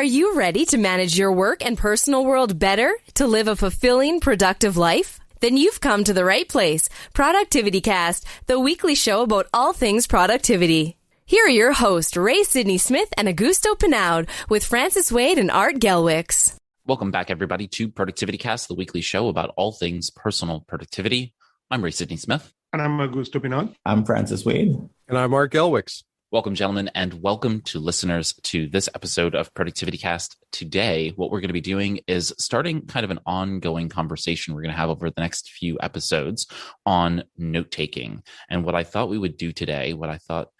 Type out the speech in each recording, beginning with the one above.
Are you ready to manage your work and personal world better to live a fulfilling, productive life? Then you've come to the right place. ProductivityCast, the weekly show about all things productivity. Here are your hosts, Ray Sidney-Smith and Augusto Pinaud, with Francis Wade and Art Gelwicks. Welcome back, everybody, to ProductivityCast, the weekly show about all things personal productivity. I'm Ray Sidney-Smith. And I'm Augusto Pinaud. I'm Francis Wade. And I'm Art Gelwicks. Welcome, gentlemen, and welcome to listeners to this episode of ProductivityCast. Today, what we're going to be doing is starting kind of an ongoing conversation we're going to have over the next few episodes on note-taking. And what I thought we would do today, what I thought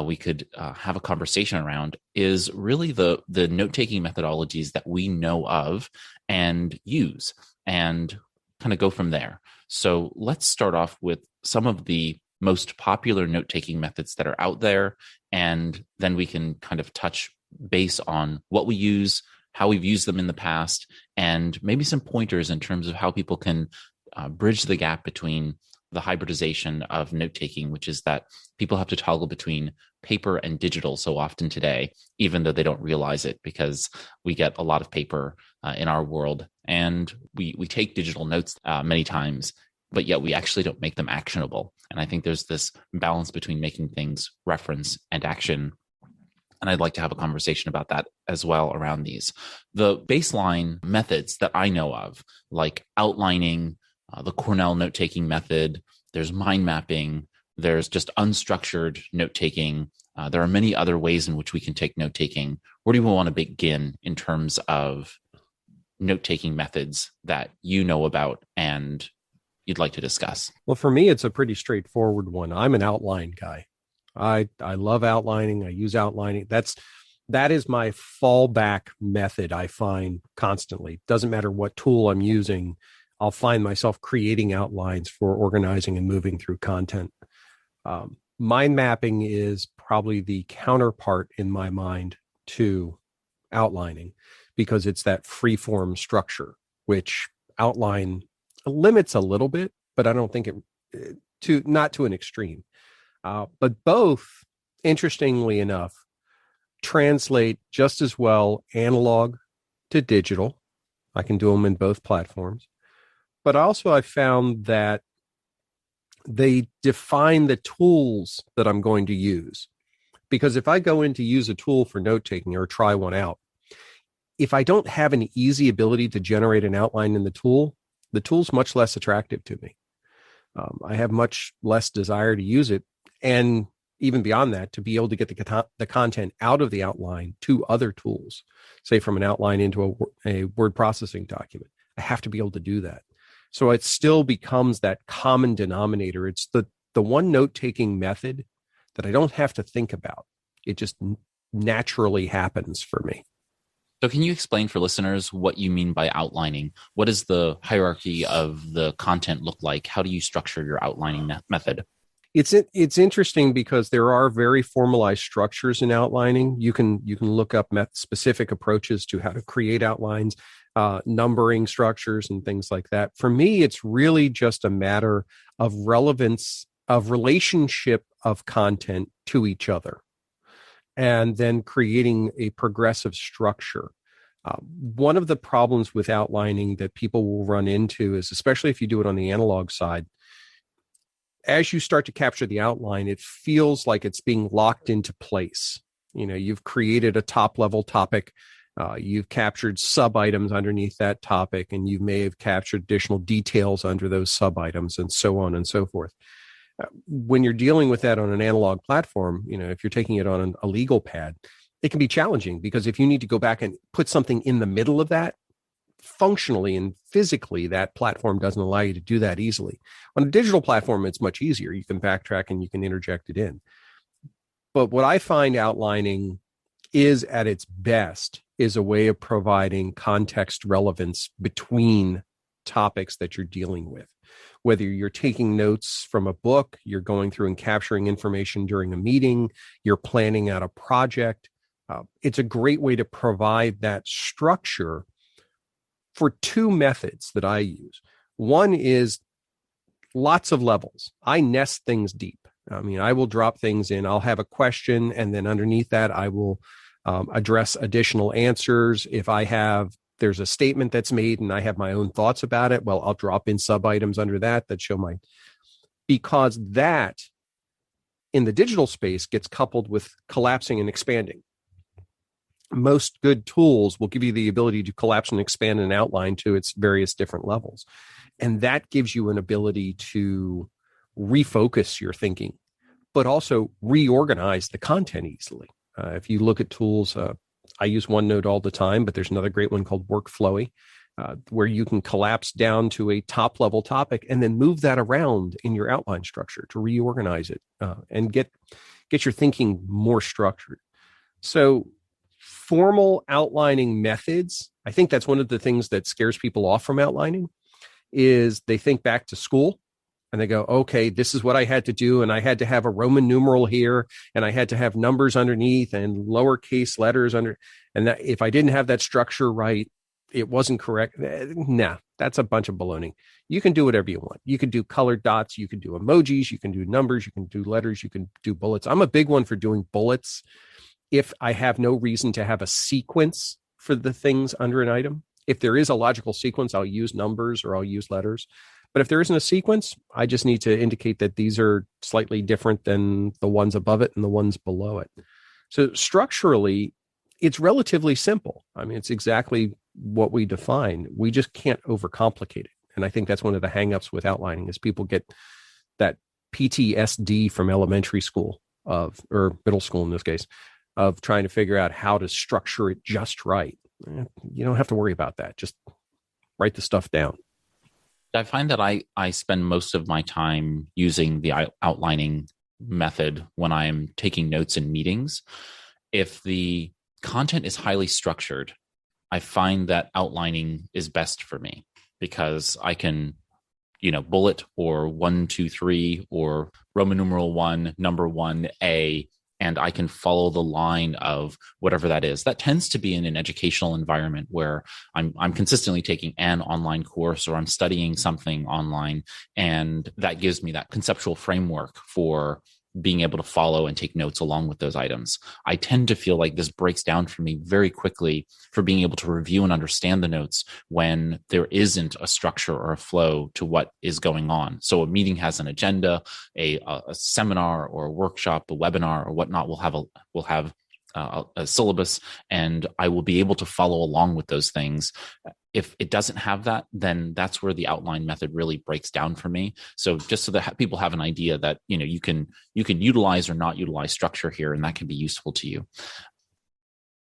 we could have a conversation around is really the note-taking methodologies that we know of and use, and kind of go from there. So let's start off with some of the most popular note-taking methods that are out there, and then we can kind of touch base on what we use, how we've used them in the past, and maybe some pointers in terms of how people can bridge the gap between the hybridization of note-taking, which is that people have to toggle between paper and digital so often today, even though they don't realize it, because we get a lot of paper in our world, and we take digital notes many times, but yet we actually don't make them actionable. And I think there's this balance between making things reference and action. And I'd like to have a conversation about that as well around these. The baseline methods that I know of, like outlining, the Cornell note-taking method, there's mind mapping, there's just unstructured note-taking. There are many other ways in which we can take note-taking. Where do we want to begin in terms of note-taking methods that you know about and you'd like to discuss? Well, for me, it's a pretty straightforward one. I'm an outline guy. I love outlining. I use outlining. That is my fallback method. I find constantly. Doesn't matter what tool I'm using, I'll find myself creating outlines for organizing and moving through content. Mind mapping is probably the counterpart in my mind to outlining, because it's that free-form structure, which outline limits a little bit, but I don't think not to an extreme. But both, interestingly enough, translate just as well analog to digital. I can do them in both platforms. But also I found that they define the tools that I'm going to use. Because if I go in to use a tool for note-taking or try one out, if I don't have an easy ability to generate an outline in the tool's much less attractive to me. I have much less desire to use it. And even beyond that, to be able to get the content out of the outline to other tools, say from an outline into a word processing document, I have to be able to do that. So it still becomes that common denominator. It's the one note-taking method that I don't have to think about. It just naturally happens for me. So can you explain for listeners what you mean by outlining? What does the hierarchy of the content look like? How do you structure your outlining method? It's interesting because there are very formalized structures in outlining. You can look up specific approaches to how to create outlines, numbering structures and things like that. For me, it's really just a matter of relevance, of relationship of content to each other, and then creating a progressive structure. One of the problems with outlining that people will run into is, especially if you do it on the analog side, as you start to capture the outline, it feels like it's being locked into place. You know, you've created a top-level topic, you've captured sub-items underneath that topic, and you may have captured additional details under those sub-items, and so on and so forth. When you're dealing with that on an analog platform, you know, if you're taking it on a legal pad, it can be challenging, because if you need to go back and put something in the middle of that, functionally and physically, that platform doesn't allow you to do that easily. On a digital platform, it's much easier. You can backtrack and you can interject it in. But what I find outlining is at its best is a way of providing context relevance between topics that you're dealing with. Whether you're taking notes from a book, you're going through and capturing information during a meeting, you're planning out a project, it's a great way to provide that structure for two methods that I use. One is lots of levels. I nest things deep. I mean, I will drop things in. I'll have a question, and then underneath that, I will address additional answers. If there's a statement that's made and I have my own thoughts about it, well, I'll drop in sub items under that show because that in the digital space gets coupled with collapsing and expanding. Most good tools will give you the ability to collapse and expand an outline to its various different levels. And that gives you an ability to refocus your thinking, but also reorganize the content easily. If you look at tools, I use OneNote all the time, but there's another great one called Workflowy, where you can collapse down to a top level topic and then move that around in your outline structure to reorganize it and get your thinking more structured. So formal outlining methods, I think that's one of the things that scares people off from outlining, is they think back to school and they go, okay, this is what I had to do. And I had to have a Roman numeral here, and I had to have numbers underneath and lowercase letters under. And that, if I didn't have that structure right, it wasn't correct. Nah, that's a bunch of baloney. You can do whatever you want. You can do colored dots. You can do emojis. You can do numbers. You can do letters. You can do bullets. I'm a big one for doing bullets if I have no reason to have a sequence for the things under an item. If there is a logical sequence, I'll use numbers or I'll use letters. But if there isn't a sequence, I just need to indicate that these are slightly different than the ones above it and the ones below it. So structurally, it's relatively simple. I mean, it's exactly what we define. We just can't overcomplicate it. And I think that's one of the hangups with outlining is people get that PTSD from elementary school or middle school in this case, of trying to figure out how to structure it just right. You don't have to worry about that. Just write the stuff down. I find that I spend most of my time using the outlining method when I'm taking notes in meetings. If the content is highly structured, I find that outlining is best for me because I can, bullet or 1, 2, 3 or Roman numeral 1, number 1, A, and I can follow the line of whatever that is. That tends to be in an educational environment where I'm consistently taking an online course or I'm studying something online, and that gives me that conceptual framework for being able to follow and take notes along with those items. I tend to feel like this breaks down for me very quickly for being able to review and understand the notes when there isn't a structure or a flow to what is going on. So a meeting has an agenda, a seminar or a workshop, a webinar or whatnot will have a syllabus, and I will be able to follow along with those things. If it doesn't have that, then that's where the outline method really breaks down for me. So just so that people have an idea that, you can utilize or not utilize structure here, and that can be useful to you.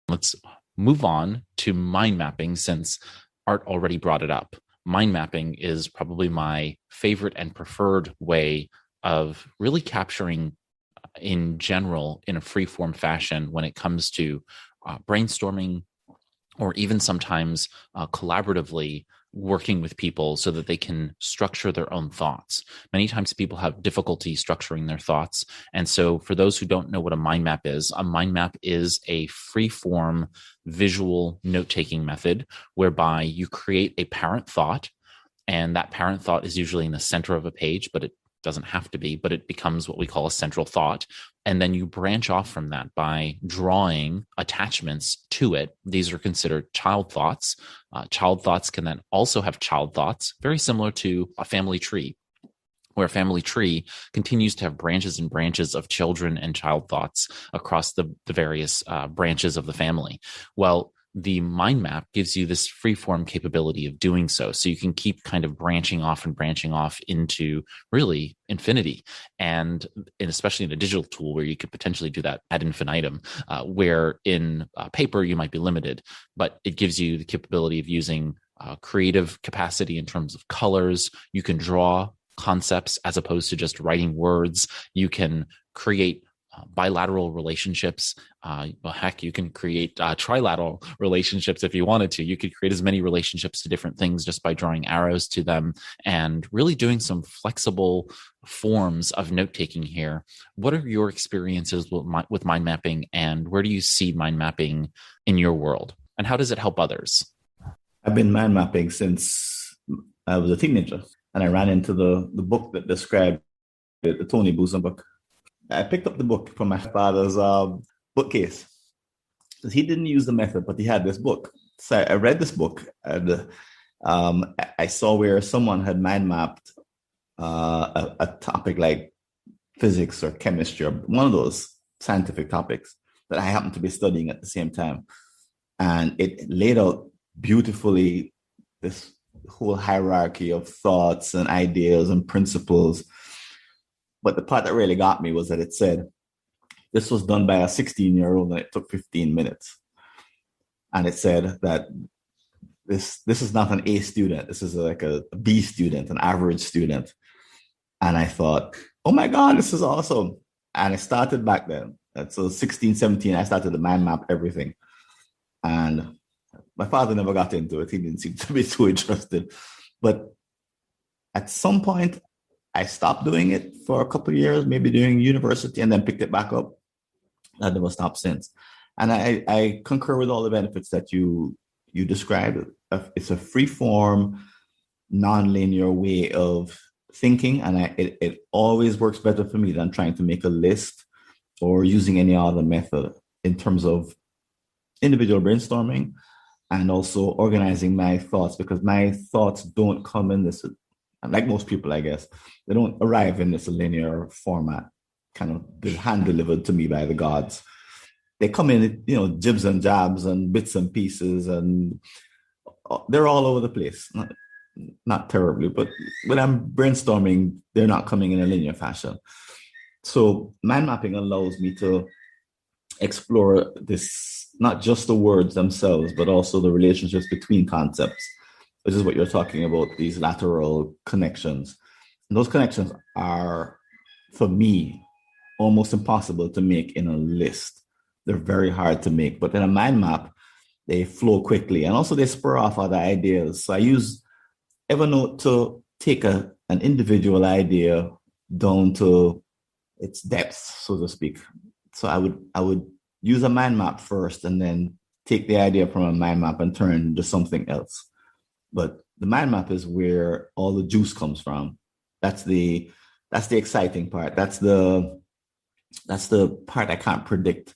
Let's move on to mind mapping, since Art already brought it up. Mind mapping is probably my favorite and preferred way of really capturing in general in a free form fashion when it comes to brainstorming, or even sometimes collaboratively working with people so that they can structure their own thoughts. Many times people have difficulty structuring their thoughts. And so for those who don't know what a mind map is a free form visual note-taking method whereby you create a parent thought, and that parent thought is usually in the center of a page, but it doesn't have to be, but it becomes what we call a central thought. And then you branch off from that by drawing attachments to it. These are considered child thoughts. Child thoughts can then also have child thoughts, very similar to a family tree, where a family tree continues to have branches and branches of children and child thoughts across the various branches of the family. Well, the mind map gives you this free-form capability of doing so. So you can keep kind of branching off into really infinity. And especially in a digital tool where you could potentially do that ad infinitum, where in paper you might be limited, but it gives you the capability of using creative capacity in terms of colors. You can draw concepts as opposed to just writing words. You can create bilateral relationships. You can create trilateral relationships if you wanted to. You could create as many relationships to different things just by drawing arrows to them and really doing some flexible forms of note-taking here. What are your experiences with mind mapping, and where do you see mind mapping in your world, and how does it help others? I've been mind mapping since I was a teenager, and I ran into the book that described the Tony Buzan book. I picked up the book from my father's bookcase, because he didn't use the method, but he had this book. So I read this book, and I saw where someone had mind mapped a topic like physics or chemistry or one of those scientific topics that I happened to be studying at the same time. And it laid out beautifully this whole hierarchy of thoughts and ideas and principles. But the part that really got me was that it said, this was done by a 16-year-old and it took 15 minutes. And it said that this is not an A student. This is like a B student, an average student. And I thought, oh my God, this is awesome. And I started back then. So 16, 17, I started to mind map everything. And my father never got into it. He didn't seem to be too interested. But at some point, I stopped doing it for a couple of years, maybe during university, and then picked it back up. I never stopped since. And I concur with all the benefits that you described. It's a free-form, non-linear way of thinking, and it always works better for me than trying to make a list or using any other method in terms of individual brainstorming and also organizing my thoughts, because my thoughts don't come in this, like most people, I guess, they don't arrive in this linear format, kind of hand delivered to me by the gods. They come in, jibs and jabs and bits and pieces, and they're all over the place. Not terribly, but when I'm brainstorming, they're not coming in a linear fashion. So mind mapping allows me to explore this, not just the words themselves, but also the relationships between concepts, which is what you're talking about, these lateral connections. And those connections are, for me, almost impossible to make in a list. They're very hard to make, but in a mind map, they flow quickly. And also they spur off other ideas. So I use Evernote to take an individual idea down to its depth, so to speak. So I would use a mind map first and then take the idea from a mind map and turn it into something else. But the mind map is where all the juice comes from. That's the exciting part. That's the part I can't predict.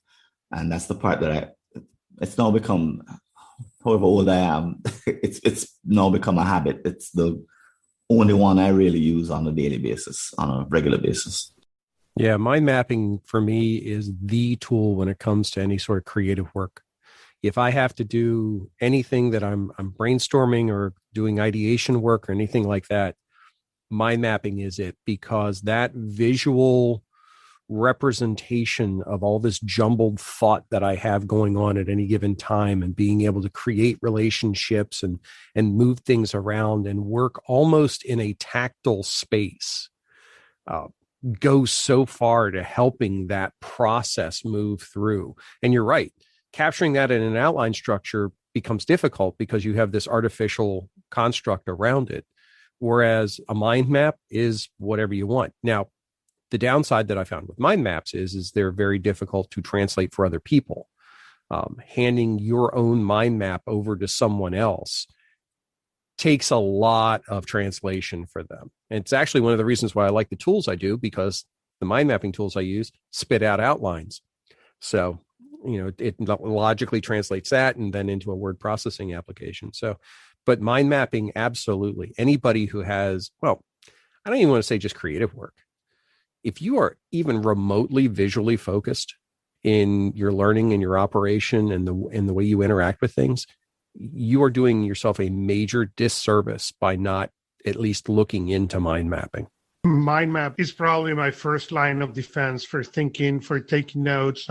And that's the part that it's now become, however old I am, it's now become a habit. It's the only one I really use on a daily basis, on a regular basis. Yeah, mind mapping for me is the tool when it comes to any sort of creative work. If I have to do anything that I'm brainstorming or doing ideation work or anything like that, mind mapping is it, because that visual representation of all this jumbled thought that I have going on at any given time and being able to create relationships and move things around and work almost in a tactile space goes so far to helping that process move through. And you're right, capturing that in an outline structure becomes difficult because you have this artificial construct around it, whereas a mind map is whatever you want. Now, the downside that I found with mind maps is they're very difficult to translate for other people. Handing your own mind map over to someone else takes a lot of translation for them. And it's actually one of the reasons why I like the tools I do, because the mind mapping tools I use spit out outlines. So, it logically translates that and then into a word processing application. So, but mind mapping, absolutely. Anybody who has, I don't even want to say just creative work. If you are even remotely visually focused in your learning and your operation and the way you interact with things, you are doing yourself a major disservice by not at least looking into mind mapping. Mind map is probably my first line of defense for thinking, for taking notes.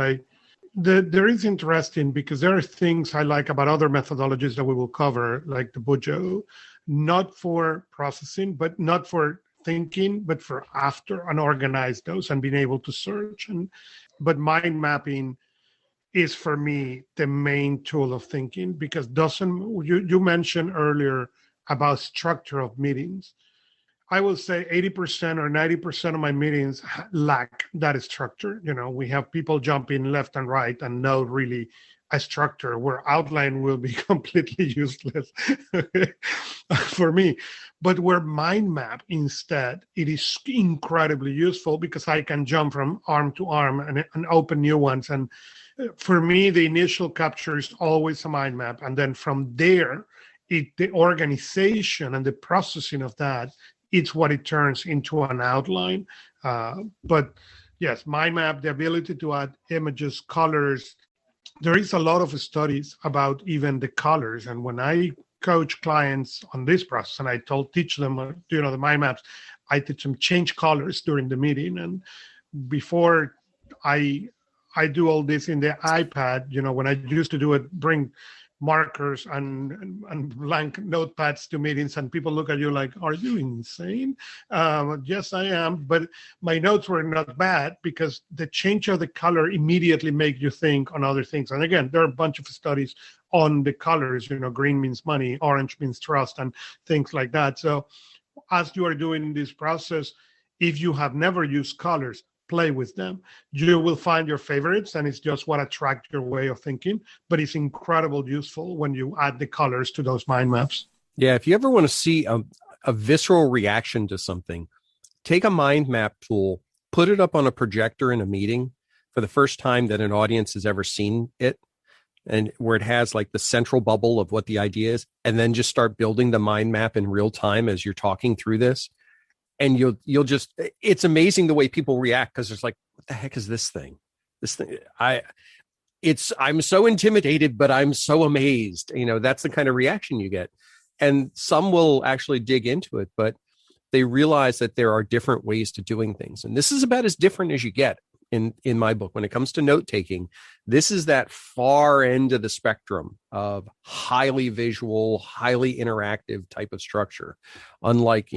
There is interesting because there are things I like about other methodologies that we will cover, like the Bujo, not for processing, but not for thinking, but for after and organize those and being able to search. But mind mapping is for me the main tool of thinking, because you mentioned earlier about structure of meetings. I will say 80% or 90% of my meetings lack that structure. We have people jumping left and right and no really a structure where outline will be completely useless for me. But where mind map instead, it is incredibly useful because I can jump from arm to arm and open new ones. And for me, the initial capture is always a mind map. And then from there, the organization and the processing of that, it's what it turns into an outline. But yes, mind map, the ability to add images, colors. There is a lot of studies about even the colors. And when I coach clients on this process and I teach them, the mind maps, I teach them change colors during the meeting. And before I do all this in the iPad, when I used to do it, bring markers and blank notepads to meetings, and people look at you like, are you insane? Yes, I am. But my notes were not bad because the change of the color immediately make you think on other things. And again, there are a bunch of studies on the colors, green means money, orange means trust, and things like that. So as you are doing this process, if you have never used colors, play with them. You will find your favorites, and it's just what attracts your way of thinking. But it's incredibly useful when you add the colors to those mind maps. Yeah, if you ever want to see a visceral reaction to something, take a mind map tool, put it up on a projector in a meeting for the first time that an audience has ever seen it, and where it has like the central bubble of what the idea is, and then just start building the mind map in real time as you're talking through this. And you'll just, it's amazing the way people react, because there's like, what the heck is this thing? I'm so intimidated, but I'm so amazed. That's the kind of reaction you get. And some will actually dig into it, but they realize that there are different ways to doing things. And this is about as different as you get in my book. When it comes to note taking, this is that far end of the spectrum of highly visual, highly interactive type of structure, unlike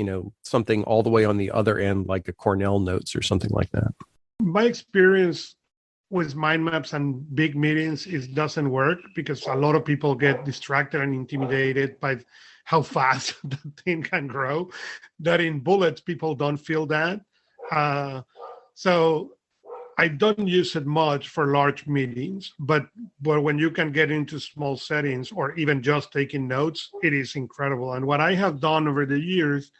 something all the way on the other end, like a Cornell notes or something like that. My experience with mind maps and big meetings, it doesn't work because a lot of people get distracted and intimidated by how fast the thing can grow. That in bullets, people don't feel that. So I don't use it much for large meetings, but when you can get into small settings or even just taking notes, it is incredible. And what I have done over the years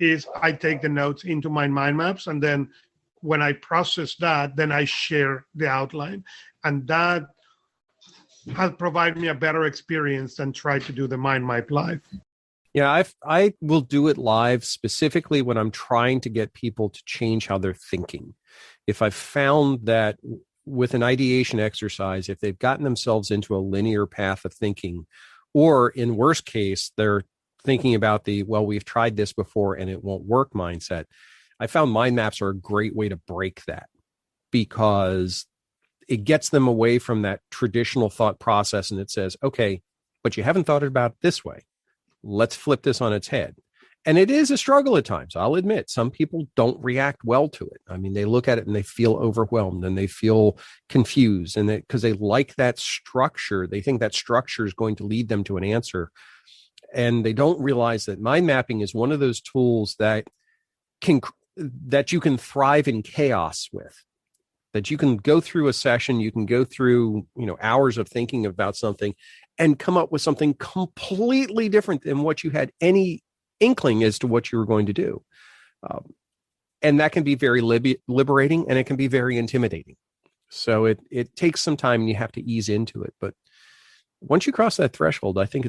is I take the notes into my mind maps, and then when I process that, then I share the outline. And that has provided me a better experience than try to do the mind map live. Yeah, I will do it live specifically when I'm trying to get people to change how they're thinking. If I've found that with an ideation exercise, if they've gotten themselves into a linear path of thinking, or in worst case, they're thinking about we've tried this before and it won't work mindset, I found mind maps are a great way to break that, because it gets them away from that traditional thought process, and it says, okay, but you haven't thought about it this way. Let's flip this on its head. And it is a struggle at times. I'll admit, some people don't react well to it. I mean, they look at it and they feel overwhelmed and they feel confused, and because they like that structure, they think that structure is going to lead them to an answer. And they don't realize that mind mapping is one of those tools that you can thrive in chaos with. That you can go through a session, you can go through, hours of thinking about something and come up with something completely different than what you had any inkling as to what you were going to do. And that can be very liberating, and it can be very intimidating. So it takes some time and you have to ease into it. But once you cross that threshold, I think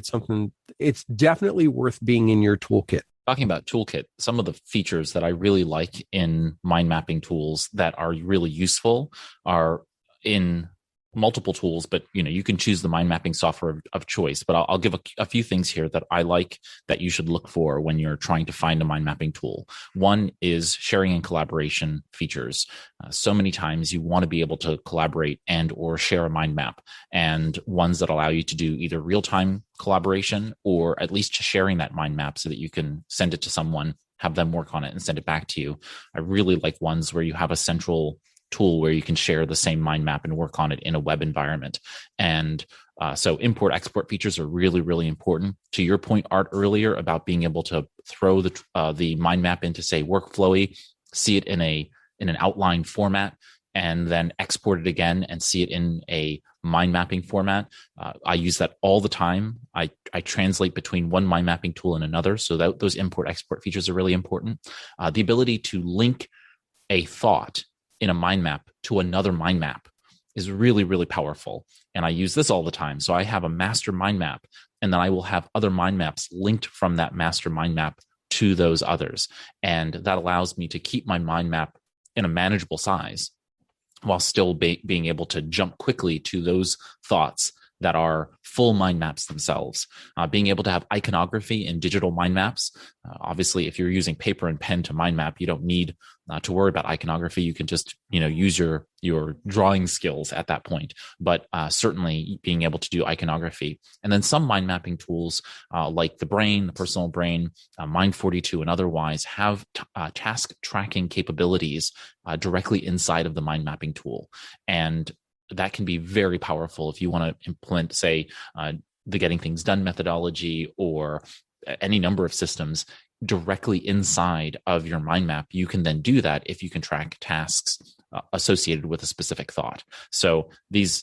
it's definitely worth being in your toolkit. Talking about toolkit, some of the features that I really like in mind mapping tools that are really useful are in multiple tools, but you can choose the mind mapping software of choice. But I'll give a few things here that I like that you should look for when you're trying to find a mind mapping tool. One is sharing and collaboration features. So many times you want to be able to collaborate and or share a mind map, and ones that allow you to do either real-time collaboration or at least sharing that mind map so that you can send it to someone, have them work on it and send it back to you. I really like ones where you have a central tool where you can share the same mind map and work on it in a web environment. And so import-export features are really, really important. To your point, Art, earlier about being able to throw the mind map into, say, workflowy, see it in an outline format, and then export it again and see it in a mind mapping format. I use that all the time. I translate between one mind mapping tool and another, so that those import-export features are really important. The ability to link a thought in a mind map to another mind map is really, really powerful. And I use this all the time. So I have a master mind map, and then I will have other mind maps linked from that master mind map to those others. And that allows me to keep my mind map in a manageable size while still being able to jump quickly to those thoughts that are full mind maps themselves. Being able to have iconography in digital mind maps. Obviously, if you're using paper and pen to mind map, you don't need to worry about iconography. You can just, use your drawing skills at that point. But certainly being able to do iconography. And then some mind mapping tools like the brain, the personal brain, Mind42, and otherwise have task tracking capabilities directly inside of the mind mapping tool. And that can be very powerful if you want to implement, say, the Getting Things Done methodology or any number of systems directly inside of your mind map. You can then do that if you can track tasks associated with a specific thought. So these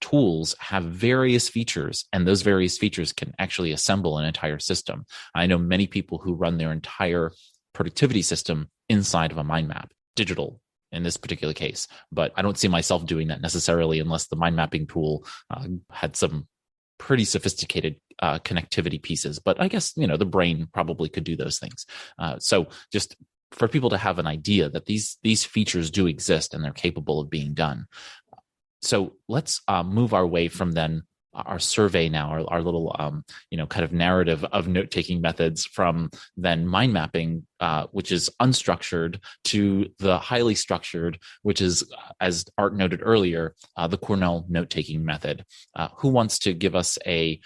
tools have various features, and those various features can actually assemble an entire system. I know many people who run their entire productivity system inside of a mind map, digital in this particular case, but I don't see myself doing that necessarily unless the mind mapping tool had some pretty sophisticated connectivity pieces. But I guess, the brain probably could do those things. So just for people to have an idea that these features do exist and they're capable of being done. So let's move our way from then our survey now, our little, kind of narrative of note-taking methods from then mind mapping, which is unstructured, to the highly structured, which is, as Art noted earlier, the Cornell note-taking method. Who wants to give us a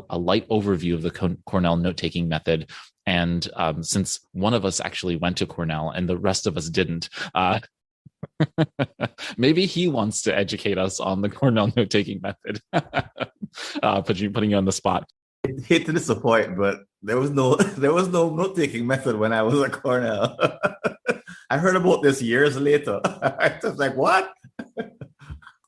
light overview of the Cornell note-taking method? And since one of us actually went to Cornell and the rest of us didn't, maybe he wants to educate us on the Cornell note-taking method. Putting you on the spot. I hate to disappoint, but there was no note-taking method when I was at Cornell. I heard about this years later. I was like, what?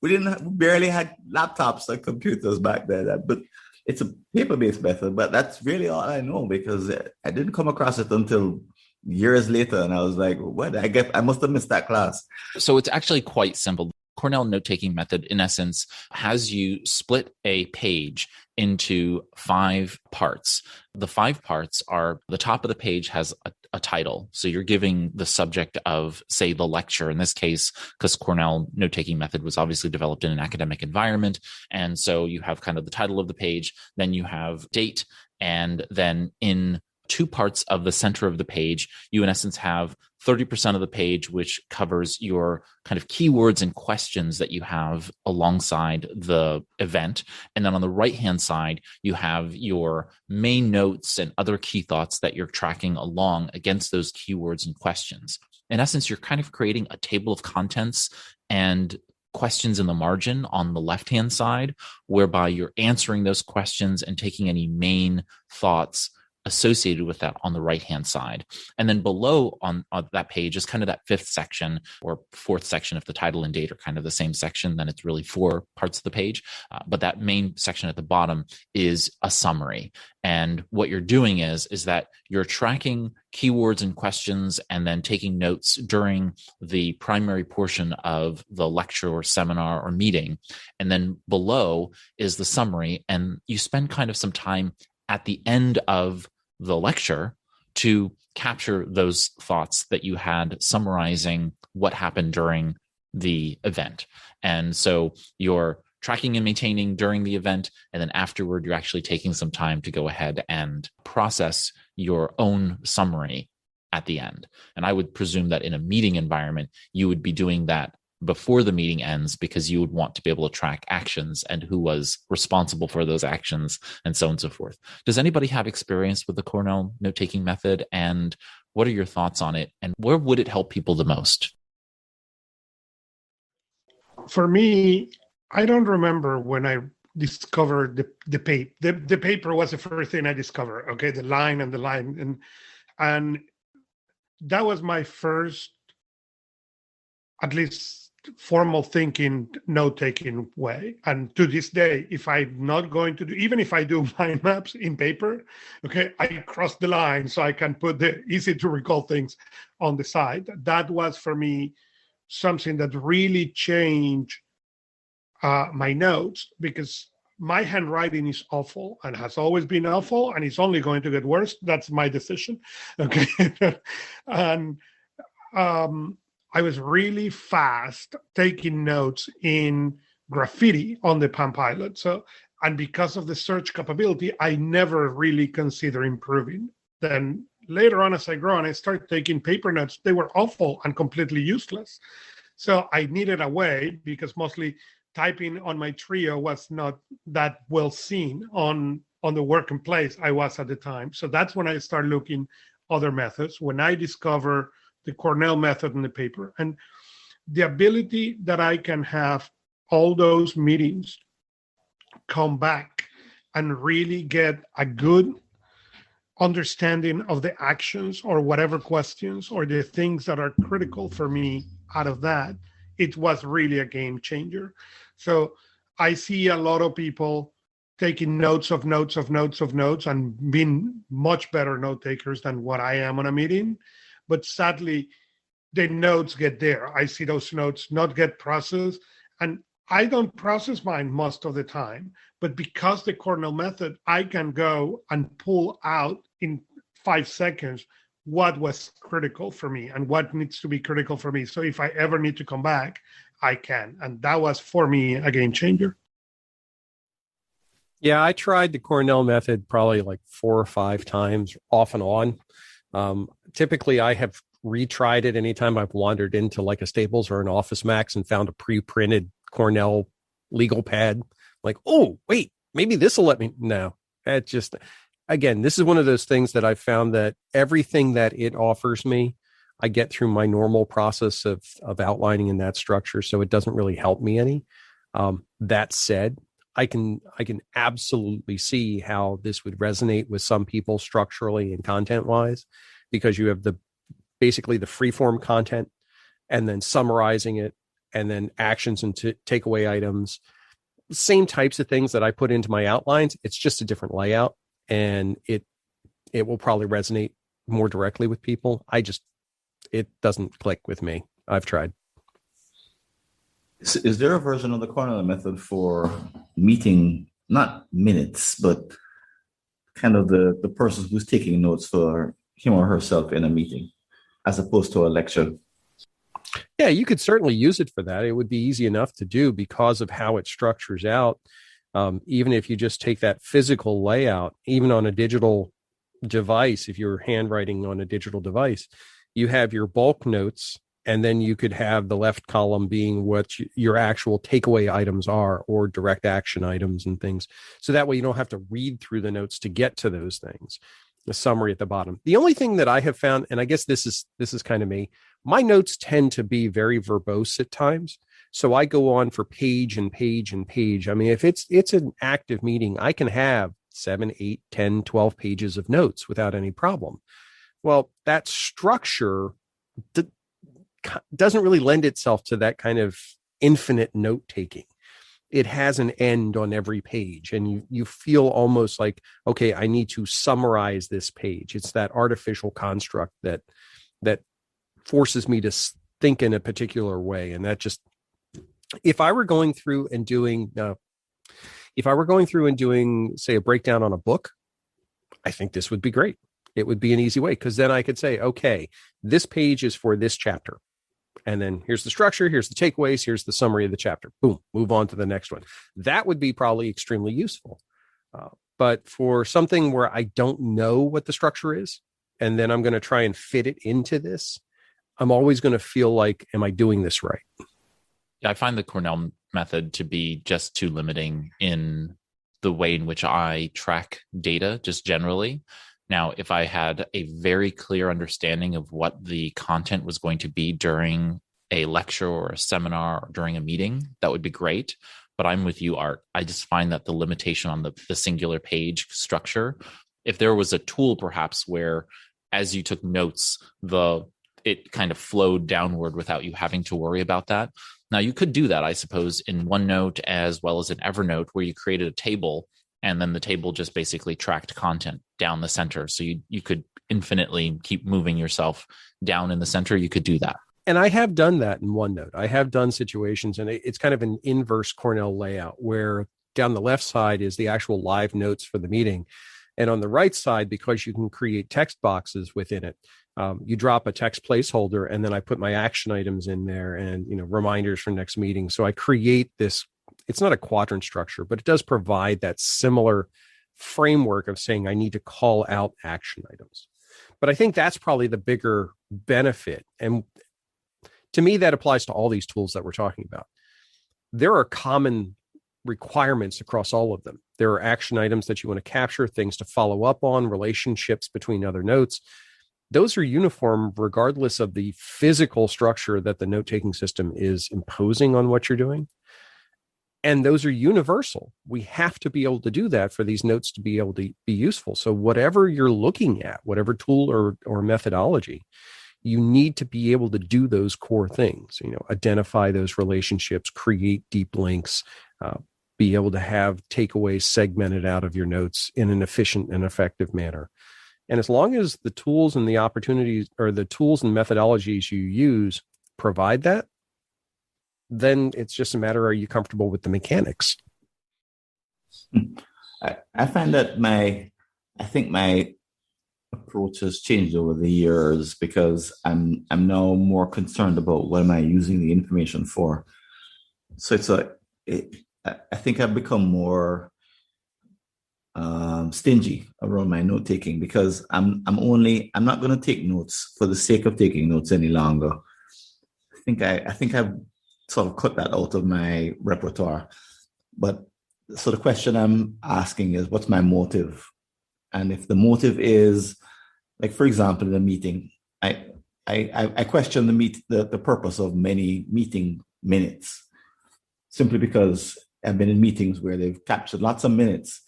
We barely had laptops or computers back then, but it's a paper-based method. But that's really all I know, because I didn't come across it until years later, and I was like, what? I must have missed that class. So it's actually quite simple. Cornell note-taking method, in essence, has you split a page into 5 parts. The 5 parts are: the top of the page has a title. So you're giving the subject of, say, the lecture, in this case, because Cornell note-taking method was obviously developed in an academic environment. And so you have kind of the title of the page, then you have date, and then in 2 parts of the center of the page, you in essence have 30% of the page, which covers your kind of keywords and questions that you have alongside the event. And then on the right-hand side, you have your main notes and other key thoughts that you're tracking along against those keywords and questions. In essence, you're kind of creating a table of contents and questions in the margin on the left-hand side, whereby you're answering those questions and taking any main thoughts associated with that on the right-hand side. And then below on that page is kind of that 5th section or 4th section. If the title and date are kind of the same section, then it's really 4 parts of the page. But that main section at the bottom is a summary. And what you're doing is that you're tracking keywords and questions and then taking notes during the primary portion of the lecture or seminar or meeting. And then below is the summary. And you spend kind of some time at the end of the lecture to capture those thoughts that you had summarizing what happened during the event. And so you're tracking and maintaining during the event, and then afterward, you're actually taking some time to go ahead and process your own summary at the end. And I would presume that in a meeting environment, you would be doing that before the meeting ends, because you would want to be able to track actions and who was responsible for those actions and so on and so forth. Does anybody have experience with the Cornell note-taking method, and what are your thoughts on it, and where would it help people the most? For me, I don't remember when I discovered the paper. The paper was the first thing I discovered. Okay, the line, and that was my first, at least, formal thinking, note-taking way. And to this day, if I'm not going to do, even if I do mind maps in paper, okay, I cross the line so I can put the easy to recall things on the side. That was for me something that really changed my notes, because my handwriting is awful and has always been awful, and it's only going to get worse. That's my decision. Okay. And I was really fast taking notes in graffiti on the Palm Pilot. And because of the search capability, I never really consider improving. Then later on, as I grow and I start taking paper notes, they were awful and completely useless. So I needed a way, because mostly typing on my Trio was not that well seen on the working place I was at the time. So that's when I started looking other methods. When I discover the Cornell method in the paper, and the ability that I can have all those meetings come back and really get a good understanding of the actions or whatever questions or the things that are critical for me out of that, it was really a game changer. So I see a lot of people taking notes of notes of notes of notes and being much better note takers than what I am on a meeting. But sadly, the notes get there. I see those notes not get processed. And I don't process mine most of the time. But because the Cornell method, I can go and pull out in 5 seconds what was critical for me and what needs to be critical for me. So if I ever need to come back, I can. And that was, for me, a game changer. Yeah, I tried the Cornell method probably like 4 or 5 times off and on. Typically, I have retried it anytime I've wandered into like a Staples or an Office Max and found a pre-printed Cornell legal pad. Like, oh, wait, maybe this will let me. No, that just, again, this is one of those things that I've found that everything that it offers me, I get through my normal process of outlining in that structure. So it doesn't really help me any. That said, I can absolutely see how this would resonate with some people structurally and content wise, because you have basically the free form content and then summarizing it and then actions and takeaway items, same types of things that I put into my outlines. It's just a different layout, and it will probably resonate more directly with people. It doesn't click with me. I've tried. Is there a version of the Cornell method for meeting, not minutes, but kind of the person who's taking notes for him or herself in a meeting, as opposed to a lecture? Yeah, you could certainly use it for that. It would be easy enough to do because of how it structures out. Even if you just take that physical layout, even on a digital device, if you're handwriting on a digital device, you have your bulk notes, and then you could have the left column being what your actual takeaway items are, or direct action items and things. So that way you don't have to read through the notes to get to those things. The summary at the bottom. The only thing that I have found, and I guess this is kind of me, my notes tend to be very verbose at times. So I go on for page and page and page. I mean, if it's an active meeting, I can have 7, 8, 10, 12 pages of notes without any problem. Well, that structure doesn't really lend itself to that kind of infinite note taking. It has an end on every page, and you feel almost like, okay, I need to summarize this page. It's that artificial construct that forces me to think in a particular way. And that just, if I were going through and doing, say, a breakdown on a book, I think this would be great. It would be an easy way, because then I could say, okay, this page is for this chapter. And then here's the structure, here's the takeaways, here's the summary of the chapter. Boom, move on to the next one. That would be probably extremely useful. But for something where I don't know what the structure is, and then I'm going to try and fit it into this, I'm always going to feel like, am I doing this right? Yeah, I find the Cornell method to be just too limiting in the way in which I track data, just generally. Now, if I had a very clear understanding of what the content was going to be during a lecture or a seminar or during a meeting, that would be great. But I'm with you, Art. I just find that the limitation on the singular page structure, if there was a tool perhaps where as you took notes, it kind of flowed downward without you having to worry about that. Now, you could do that, I suppose, in OneNote as well as in Evernote, where you created a table, and then the table just basically tracked content down the center. So you could infinitely keep moving yourself down in the center. You could do that. And I have done that in OneNote. I have done situations, and it's kind of an inverse Cornell layout where down the left side is the actual live notes for the meeting. And on the right side, because you can create text boxes within it, you drop a text placeholder, and then I put my action items in there and, reminders for next meeting. So I create this, it's not a quadrant structure, but it does provide that similar framework of saying I need to call out action items. But I think that's probably the bigger benefit. And to me, that applies to all these tools that we're talking about. There are common requirements across all of them. There are action items that you want to capture, things to follow up on, relationships between other notes. Those are uniform regardless of the physical structure that the note-taking system is imposing on what you're doing. And those are universal. We have to be able to do that for these notes to be able to be useful. So whatever you're looking at, whatever tool or methodology, you need to be able to do those core things, identify those relationships, create deep links, be able to have takeaways segmented out of your notes in an efficient and effective manner. And as long as the tools and the opportunities or the tools and methodologies you use provide that, then it's just a matter, are you comfortable with the mechanics? I find that my approach has changed over the years because I'm now more concerned about what am I using the information for. So I think I've become more stingy around my note taking because I'm not going to take notes for the sake of taking notes any longer. I think I've sort of cut that out of my repertoire. But so the question I'm asking is, what's my motive? And if the motive is, like, for example, in a meeting, I question the purpose of many meeting minutes, simply because I've been in meetings where they've captured lots of minutes,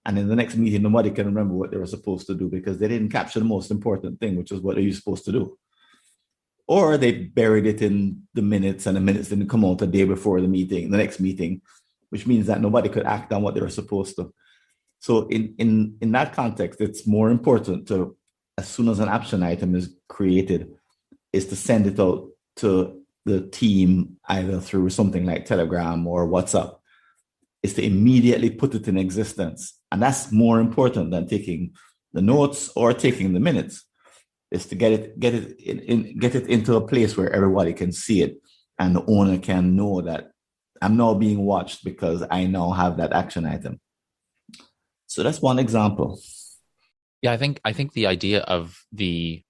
and in the next meeting, nobody can remember what they were supposed to do because they didn't capture the most important thing, which is what are you supposed to do? Or they buried it in the minutes, and the minutes didn't come out the day before the next meeting, which means that nobody could act on what they were supposed to. So in that context, it's more important to, as soon as an action item is created, is to send it out to the team, either through something like Telegram or WhatsApp, is to immediately put it in existence. And that's more important than taking the notes or taking the minutes, is to get it into a place where everybody can see it and the owner can know that I'm now being watched because I now have that action item. So that's one example. Yeah, I think the idea of the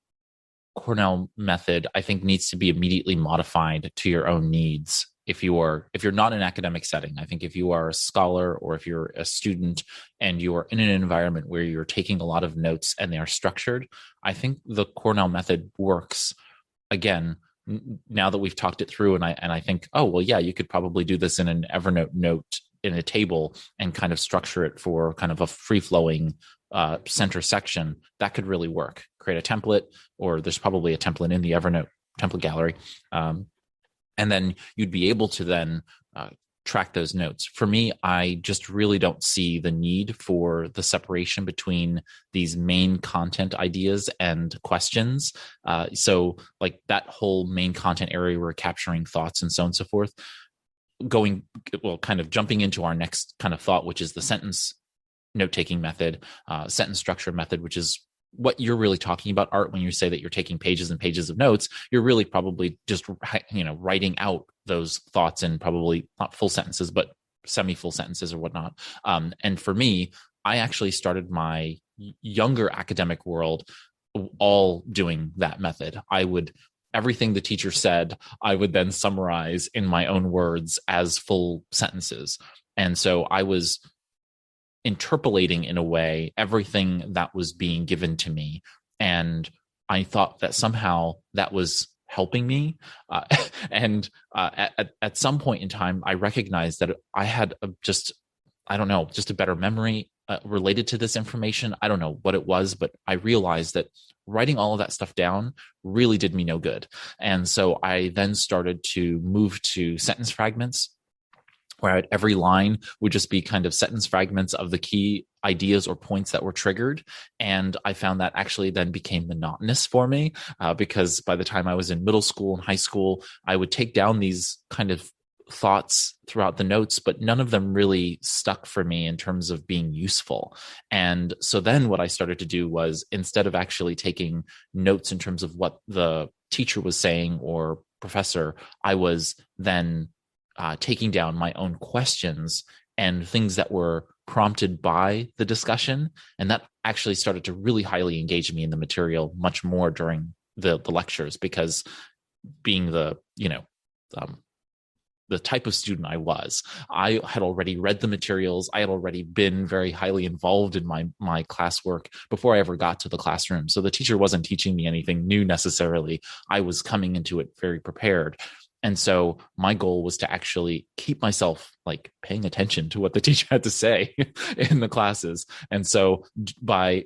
Cornell method, I think, needs to be immediately modified to your own needs. If you're not in an academic setting, I think if you are a scholar or if you're a student and you are in an environment where you're taking a lot of notes and they are structured, I think the Cornell method works. Again, now that we've talked it through, and I think, oh, well, yeah, you could probably do this in an Evernote note in a table and kind of structure it for kind of a free-flowing center section. That could really work. Create a template, or there's probably a template in the Evernote template gallery. And then you'd be able to then track those notes. For me, I just really don't see the need for the separation between these main content ideas and questions. So like that whole main content area, we're capturing thoughts and so on and so forth. Kind of jumping into our next kind of thought, which is the sentence note-taking method, sentence structure method, which is what you're really talking about, Art, when you say that you're taking pages and pages of notes. You're really probably just, writing out those thoughts in probably not full sentences, but semi-full sentences or whatnot. And for me, I actually started my younger academic world all doing that method. Everything the teacher said, I would then summarize in my own words as full sentences. And so I was interpolating, in a way, everything that was being given to me. And I thought that somehow that was helping me. At some point in time, I recognized that I had just a better memory related to this information. I don't know what it was, but I realized that writing all of that stuff down really did me no good. And so I then started to move to sentence fragments, where every line would just be kind of sentence fragments of the key ideas or points that were triggered. And I found that actually then became monotonous for me because by the time I was in middle school and high school, I would take down these kind of thoughts throughout the notes, but none of them really stuck for me in terms of being useful. And so then what I started to do was, instead of actually taking notes in terms of what the teacher was saying or professor, I was then taking down my own questions and things that were prompted by the discussion. And that actually started to really highly engage me in the material much more during the lectures, because being the type of student I was, I had already read the materials. I had already been very highly involved in my classwork before I ever got to the classroom. So the teacher wasn't teaching me anything new necessarily. I was coming into it very prepared. And so my goal was to actually keep myself like paying attention to what the teacher had to say in the classes. And so by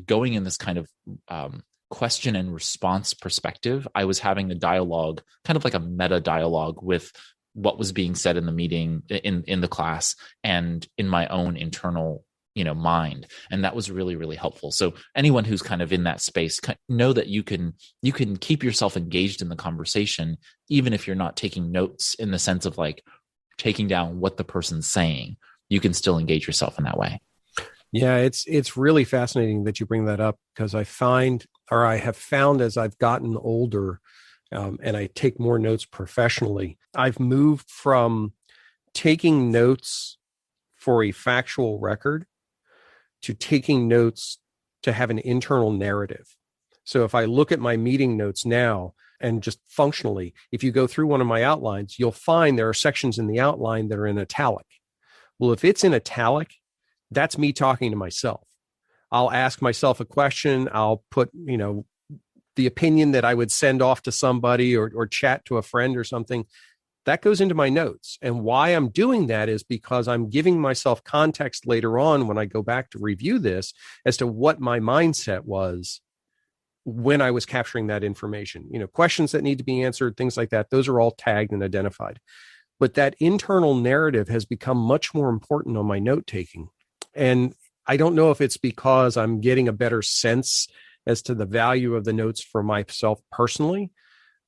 going in this kind of question and response perspective, I was having a dialogue, kind of like a meta dialogue with what was being said in the meeting, in the class, and in my own internal mind. And that was really, really helpful. So anyone who's kind of in that space, know that you can keep yourself engaged in the conversation, even if you're not taking notes in the sense of like taking down what the person's saying. You can still engage yourself in that way. Yeah, it's really fascinating that you bring that up, because I have found as I've gotten older, and I take more notes professionally, I've moved from taking notes for a factual record to taking notes to have an internal narrative. So if I look at my meeting notes now, and just functionally, if you go through one of my outlines, you'll find there are sections in the outline that are in italic. Well, if it's in italic, that's me talking to myself. I'll ask myself a question. I'll put, the opinion that I would send off to somebody or chat to a friend or something. That goes into my notes. And why I'm doing that is because I'm giving myself context later on when I go back to review this as to what my mindset was when I was capturing that information. Questions that need to be answered, things like that, those are all tagged and identified. But that internal narrative has become much more important on my note taking. And I don't know if it's because I'm getting a better sense as to the value of the notes for myself personally,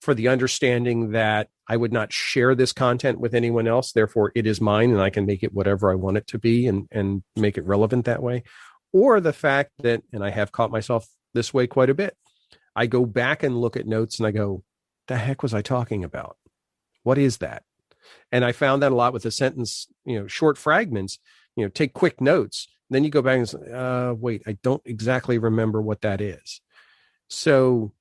for the understanding that I would not share this content with anyone else. Therefore, it is mine and I can make it whatever I want it to be and make it relevant that way. Or the fact that, and I have caught myself this way quite a bit, I go back and look at notes and I go, the heck was I talking about? What is that? And I found that a lot with the sentence, short fragments, take quick notes. Then you go back and say, wait, I don't exactly remember what that is. So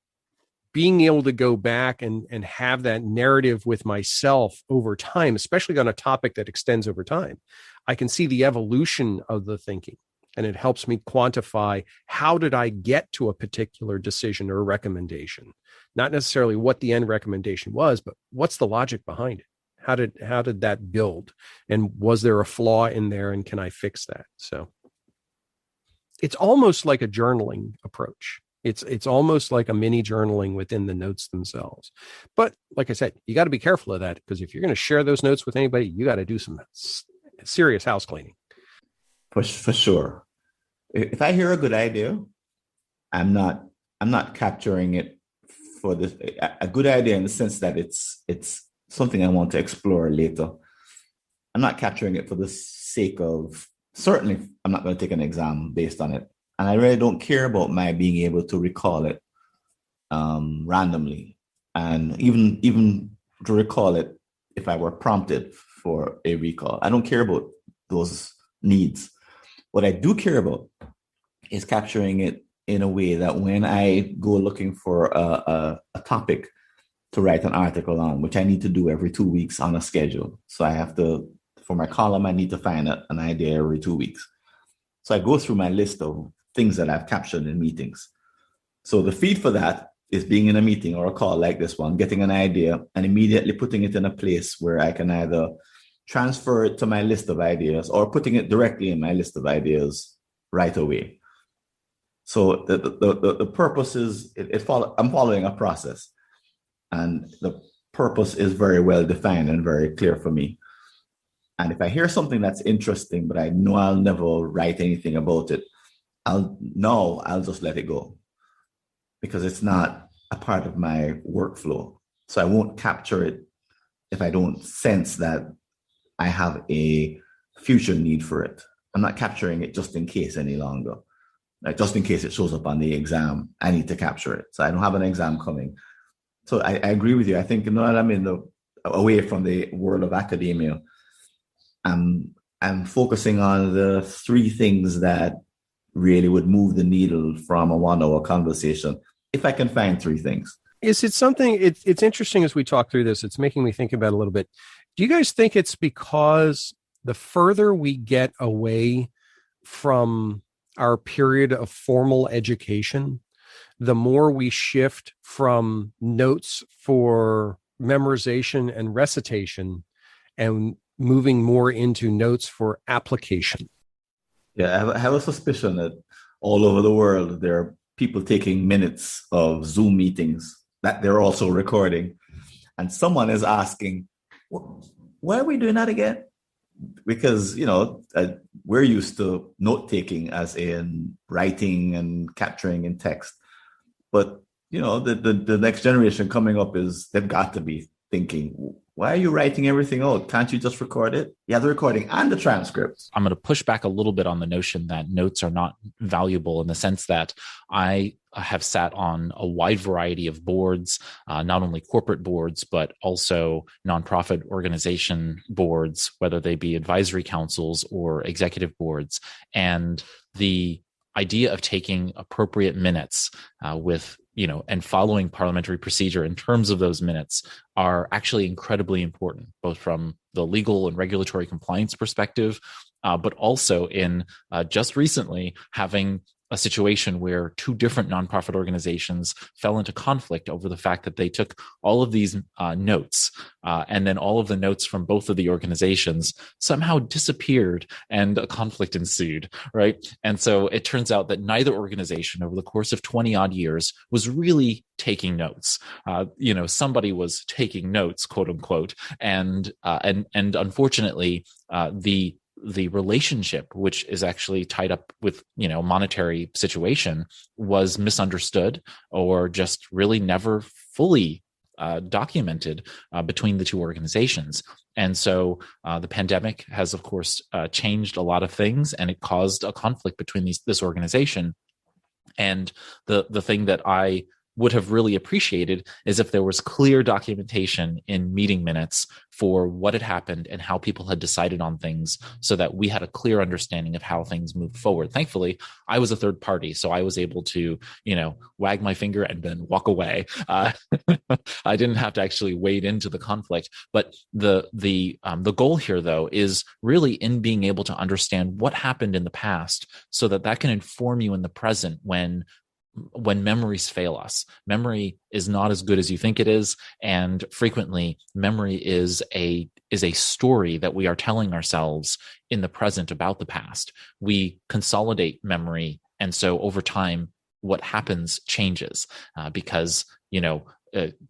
being able to go back and have that narrative with myself over time, especially on a topic that extends over time, I can see the evolution of the thinking, and it helps me quantify how did I get to a particular decision or recommendation, not necessarily what the end recommendation was, but what's the logic behind it? How did that build? And was there a flaw in there? And can I fix that? So it's almost like a journaling approach. It's almost like a mini journaling within the notes themselves. But like I said, you got to be careful of that, because if you're going to share those notes with anybody, you got to do some serious house cleaning. For sure. If I hear a good idea, I'm not capturing it for this. A good idea in the sense that it's something I want to explore later. I'm not capturing it for the sake of, certainly I'm not going to take an exam based on it. And I really don't care about my being able to recall it randomly. And even to recall it if I were prompted for a recall. I don't care about those needs. What I do care about is capturing it in a way that when I go looking for a topic to write an article on, which I need to do every 2 weeks on a schedule. So I have to, for my column, I need to find an idea every 2 weeks. So I go through my list of things that I've captured in meetings. So the feed for that is being in a meeting or a call like this one, getting an idea and immediately putting it in a place where I can either transfer it to my list of ideas or putting it directly in my list of ideas right away. So the purpose is, I'm following a process, and the purpose is very well defined and very clear for me. And if I hear something that's interesting, but I know I'll never write anything about it, I'll just let it go because it's not a part of my workflow. So I won't capture it if I don't sense that I have a future need for it. I'm not capturing it just in case any longer. Like just in case it shows up on the exam, I need to capture it. So I don't have an exam coming. So I agree with you. I think now that I'm away from the world of academia, I'm focusing on the three things that really would move the needle from a 1 hour conversation. If I can find three things. Is it something, it's interesting as we talk through this, it's making me think about it a little bit. Do you guys think it's because the further we get away from our period of formal education, the more we shift from notes for memorization and recitation and moving more into notes for application? Yeah, I have a suspicion that all over the world, there are people taking minutes of Zoom meetings that they're also recording. And someone is asking, why are we doing that again? Because, we're used to note-taking as in writing and capturing in text. But, the next generation coming up they've got to be thinking, why are you writing everything out? Can't you just record it? Yeah, the recording and the transcripts. I'm going to push back a little bit on the notion that notes are not valuable in the sense that I have sat on a wide variety of boards, not only corporate boards, but also nonprofit organization boards, whether they be advisory councils or executive boards. And the idea of taking appropriate minutes and following parliamentary procedure in terms of those minutes are actually incredibly important, both from the legal and regulatory compliance perspective, but also in just recently having a situation where two different nonprofit organizations fell into conflict over the fact that they took all of these notes and then all of the notes from both of the organizations somehow disappeared and a conflict ensued, right? And so it turns out that neither organization over the course of 20 odd years was really taking notes. Somebody was taking notes, quote unquote, and unfortunately, the relationship, which is actually tied up with, monetary situation, was misunderstood or just really never fully documented between the two organizations. And so the pandemic has, of course, changed a lot of things, and it caused a conflict between this organization. And the thing that I would have really appreciated is if there was clear documentation in meeting minutes for what had happened and how people had decided on things so that we had a clear understanding of how things moved forward. Thankfully, I was a third party, so I was able to, wag my finger and then walk away. I didn't have to actually wade into the conflict. But the goal here, though, is really in being able to understand what happened in the past so that can inform you in the present when memories fail us. Memory is not as good as you think it is, and frequently memory is a story that we are telling ourselves in the present about the past. We consolidate memory, and so over time what happens changes because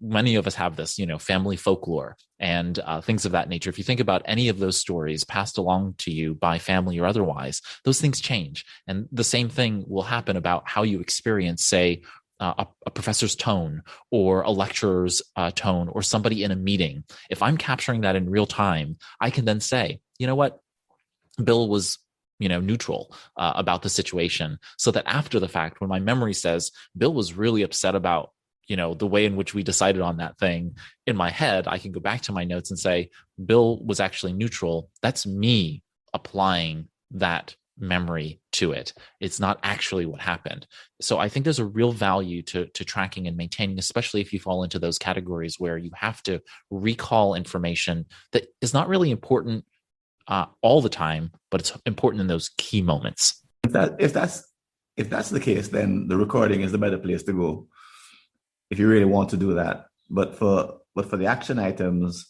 many of us have this, family folklore and things of that nature. If you think about any of those stories passed along to you by family or otherwise, those things change. And the same thing will happen about how you experience, say, a professor's tone or a lecturer's tone or somebody in a meeting. If I'm capturing that in real time, I can then say, you know what, Bill was neutral about the situation, so that after the fact, when my memory says Bill was really upset about the way in which we decided on that thing, in my head, I can go back to my notes and say, Bill was actually neutral. That's me applying that memory to it. It's not actually what happened. So I think there's a real value to tracking and maintaining, especially if you fall into those categories where you have to recall information that is not really important all the time, but it's important in those key moments. If that's the case, then the recording is the better place to go, if you really want to do that. But for the action items,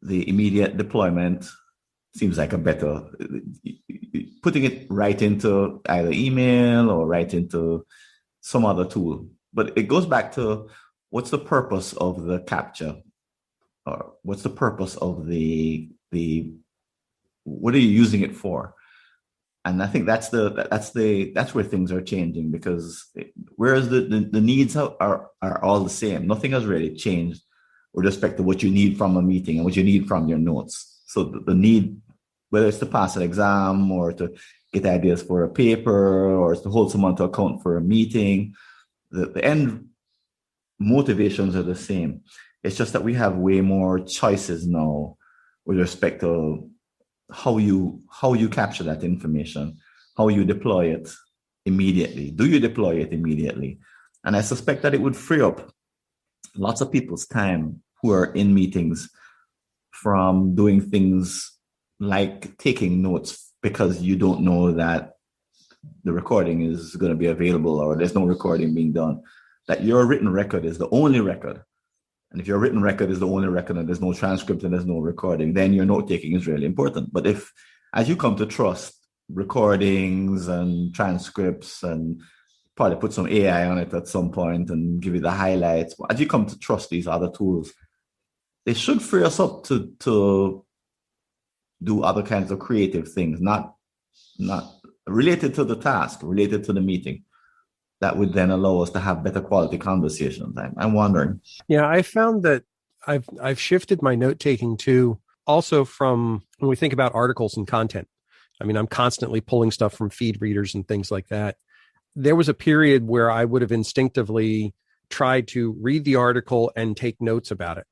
the immediate deployment seems like a better, putting it right into either email or right into some other tool. But it goes back to, what's the purpose of the capture? Or what's the purpose of the what are you using it for? And I think that's where things are changing, because whereas the needs are all the same, nothing has really changed with respect to what you need from a meeting and what you need from your notes. So the need, whether it's to pass an exam or to get ideas for a paper or to hold someone to account for a meeting, the end motivations are the same. It's just that we have way more choices now with respect to how you capture that information, how you deploy it immediately. Do you deploy it immediately? And I suspect that it would free up lots of people's time who are in meetings from doing things like taking notes because you don't know that the recording is going to be available or there's no recording being done, that your written record is the only record. And if your written record is the only record and there's no transcript and there's no recording, then your note taking is really important. But if, as you come to trust recordings and transcripts and probably put some AI on it at some point and give you the highlights, as you come to trust these other tools, they should free us up to do other kinds of creative things, not related to the task, related to the meeting. That would then allow us to have better quality conversations. I'm wondering. Yeah, I found that I've shifted my note taking too, also from when we think about articles and content. I mean, I'm constantly pulling stuff from feed readers and things like that. There was a period where I would have instinctively tried to read the article and take notes about it.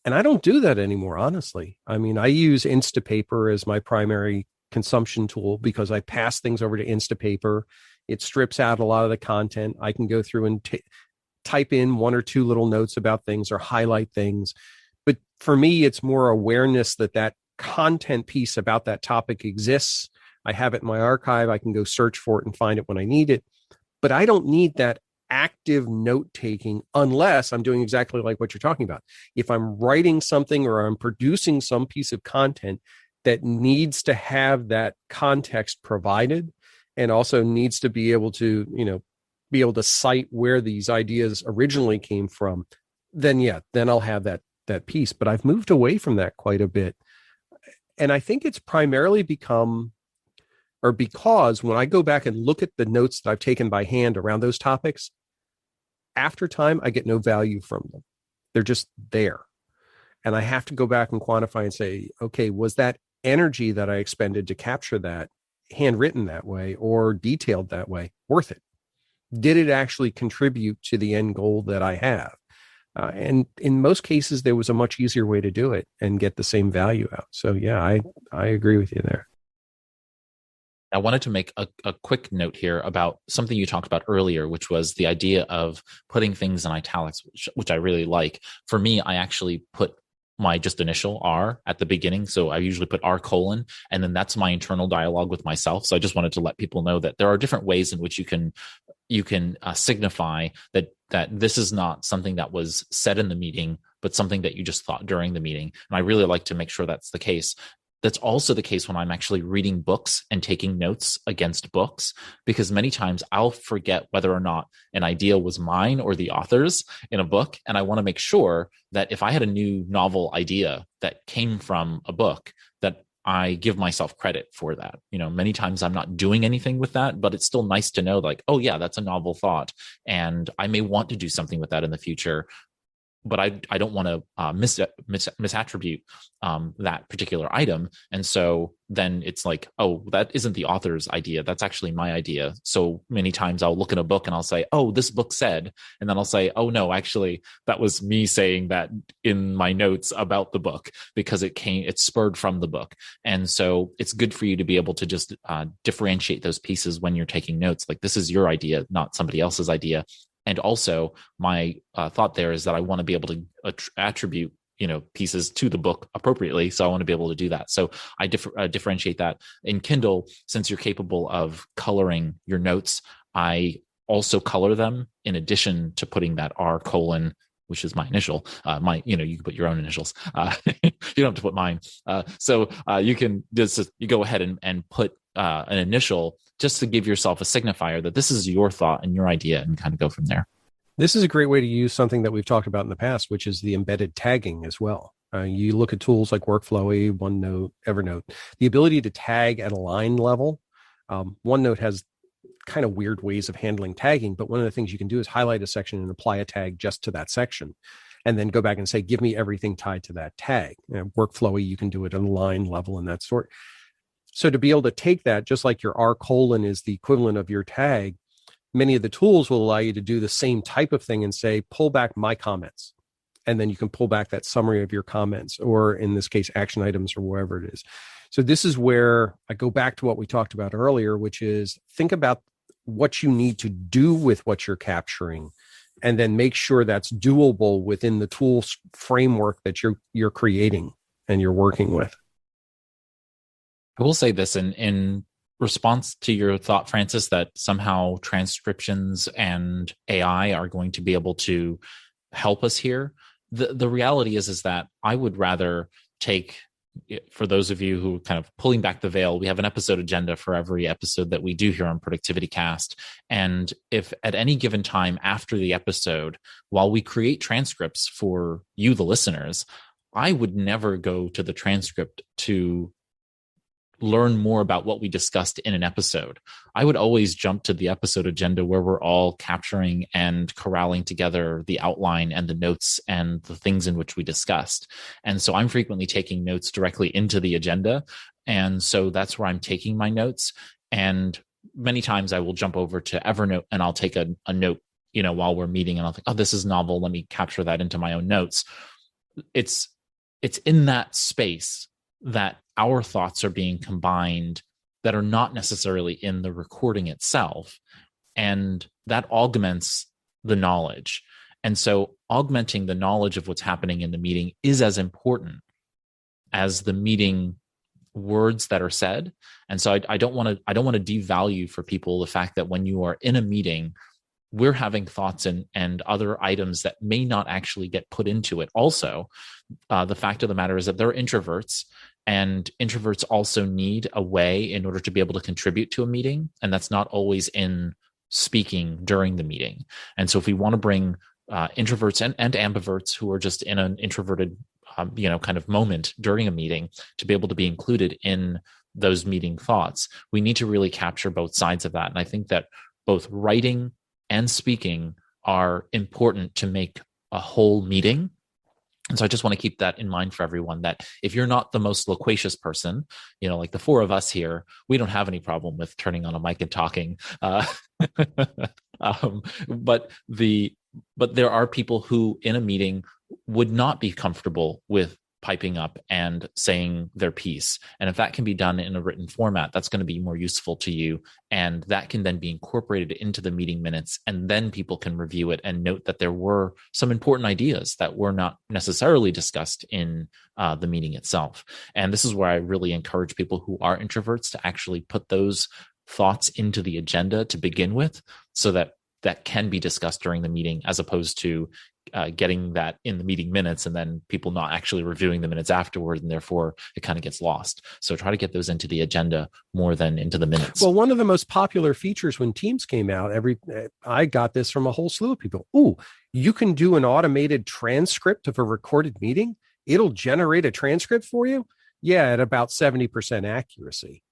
And I don't do that anymore, honestly. I mean, I use Instapaper as my primary consumption tool because I pass things over to Instapaper. It strips out a lot of the content. I can go through and type in one or two little notes about things or highlight things. But for me, it's more awareness that content piece about that topic exists. I have it in my archive. I can go search for it and find it when I need it. But I don't need that active note taking unless I'm doing exactly like what you're talking about. If I'm writing something or I'm producing some piece of content that needs to have that context provided, and also needs to be able to, be able to cite where these ideas originally came from, then I'll have that piece. But I've moved away from that quite a bit. And I think it's primarily because when I go back and look at the notes that I've taken by hand around those topics, after time, I get no value from them. They're just there. And I have to go back and quantify and say, okay, was that energy that I expended to capture that handwritten that way or detailed that way worth it? Did it actually contribute to the end goal that I have? And in most cases, there was a much easier way to do it and get the same value out. So yeah, I agree with you there. I wanted to make a quick note here about something you talked about earlier, which was the idea of putting things in italics, which I really like. For me, I actually put my just initial R at the beginning. So I usually put R:, and then that's my internal dialogue with myself. So I just wanted to let people know that there are different ways in which you can signify that this is not something that was said in the meeting, but something that you just thought during the meeting. And I really like to make sure that's the case. That's also the case when I'm actually reading books and taking notes against books, because many times I'll forget whether or not an idea was mine or the author's in a book. And I want to make sure that if I had a new novel idea that came from a book, that I give myself credit for that. Many times I'm not doing anything with that, but it's still nice to know like, oh yeah, that's a novel thought. And I may want to do something with that in the future. But I don't want to misattribute that particular item. And so then it's like, oh, that isn't the author's idea. That's actually my idea. So many times I'll look in a book and I'll say, oh, this book said, and then I'll say, oh, no, actually, that was me saying that in my notes about the book because it's spurred from the book. And so it's good for you to be able to just differentiate those pieces when you're taking notes. Like this is your idea, not somebody else's idea. And also my thought there is that I want to be able to attribute, pieces to the book appropriately. So I want to be able to do that. So I differentiate that. In Kindle, since you're capable of coloring your notes, I also color them in addition to putting that R:, which is my initial. You can put your own initials. You don't have to put mine. So you can you go ahead and put an initial just to give yourself a signifier that this is your thought and your idea, and kind of go from there. This is a great way to use something that we've talked about in the past, which is the embedded tagging as well. You look at tools like Workflowy, OneNote, Evernote, the ability to tag at a line level. OneNote has kind of weird ways of handling tagging, but one of the things you can do is highlight a section and apply a tag just to that section, and then go back and say, give me everything tied to that tag. Workflowy, you can do it at a line level and that sort. So to be able to take that, just like your R: is the equivalent of your tag, many of the tools will allow you to do the same type of thing and say, pull back my comments. And then you can pull back that summary of your comments, or in this case, action items, or wherever it is. So this is where I go back to what we talked about earlier, which is think about what you need to do with what you're capturing, and then make sure that's doable within the tools framework that you're creating and you're working with. I will say this in response to your thought, Francis, that somehow transcriptions and AI are going to be able to help us here. The reality is that I would rather take, for those of you who are kind of pulling back the veil, we have an episode agenda for every episode that we do here on ProductivityCast. And if at any given time after the episode, while we create transcripts for you, the listeners, I would never go to the transcript to learn more about what we discussed in an episode. I would always jump to the episode agenda where we're all capturing and corralling together the outline and the notes and the things in which we discussed. And so I'm frequently taking notes directly into the agenda. And so that's where I'm taking my notes. And many times I will jump over to Evernote and I'll take a note, while we're meeting, and I'll think, oh, this is novel. Let me capture that into my own notes. It's in that space that our thoughts are being combined that are not necessarily in the recording itself. And that augments the knowledge. And so augmenting the knowledge of what's happening in the meeting is as important as the meeting words that are said. And so I don't want to devalue for people the fact that when you are in a meeting, we're having thoughts and other items that may not actually get put into it. Also, the fact of the matter is that they're introverts, and introverts also need a way in order to be able to contribute to a meeting. And that's not always in speaking during the meeting. And so if we want to bring introverts and ambiverts who are just in an introverted, kind of moment during a meeting to be able to be included in those meeting thoughts, we need to really capture both sides of that. And I think that both writing and speaking are important to make a whole meeting. And so I just want to keep that in mind for everyone, that if you're not the most loquacious person, like the four of us here, we don't have any problem with turning on a mic and talking. But there are people who in a meeting would not be comfortable with piping up and saying their piece. And if that can be done in a written format, that's going to be more useful to you. And that can then be incorporated into the meeting minutes. And then people can review it and note that there were some important ideas that were not necessarily discussed in the meeting itself. And this is where I really encourage people who are introverts to actually put those thoughts into the agenda to begin with, so that can be discussed during the meeting, as opposed to getting that in the meeting minutes and then people not actually reviewing the minutes afterward, and therefore it kind of gets lost. So try to get those into the agenda more than into the minutes. Well, one of the most popular features when Teams came out, I got this from a whole slew of people. Ooh, you can do an automated transcript of a recorded meeting. It'll generate a transcript for you. Yeah, at about 70% accuracy.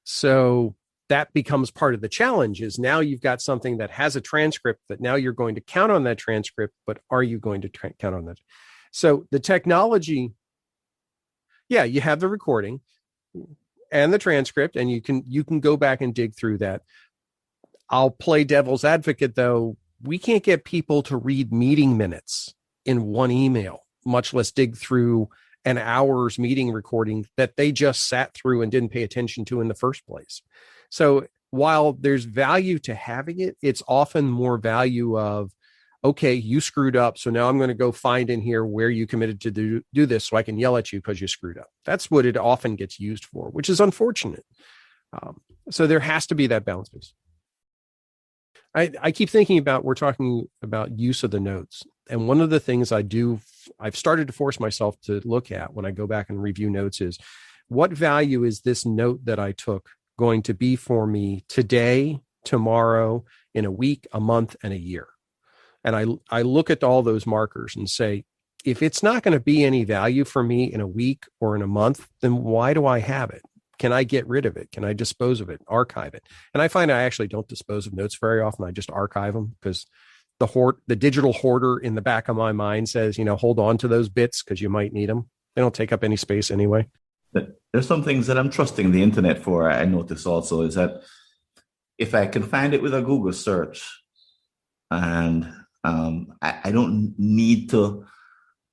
So that becomes part of the challenge, is now you've got something that has a transcript that now you're going to count on that transcript, but are you going to count on that? So the technology, you have the recording and the transcript, and you can go back and dig through that. I'll play devil's advocate, though. We can't get people to read meeting minutes in one email, much less dig through an hour's meeting recording that they just sat through and didn't pay attention to in the first place. So while there's value to having it, it's often more value of, okay, you screwed up, so now I'm going to go find in here where you committed to do this so I can yell at you because you screwed up. That's what it often gets used for, which is unfortunate. So there has to be that balance piece. I keep thinking about, we're talking about use of the notes. And one of the things I've started to force myself to look at when I go back and review notes is, what value is this note that I took going to be for me today, tomorrow, in a week, a month, and a year? And I look at all those markers and say, if it's not going to be any value for me in a week or in a month, then why do I have it? Can I get rid of it? Can I dispose of it, archive it? And I find I actually don't dispose of notes very often. I just archive them because the digital hoarder in the back of my mind says, hold on to those bits because you might need them. They don't take up any space anyway. There's some things that I'm trusting the internet for. I notice also is that if I can find it with a Google search, and I don't need to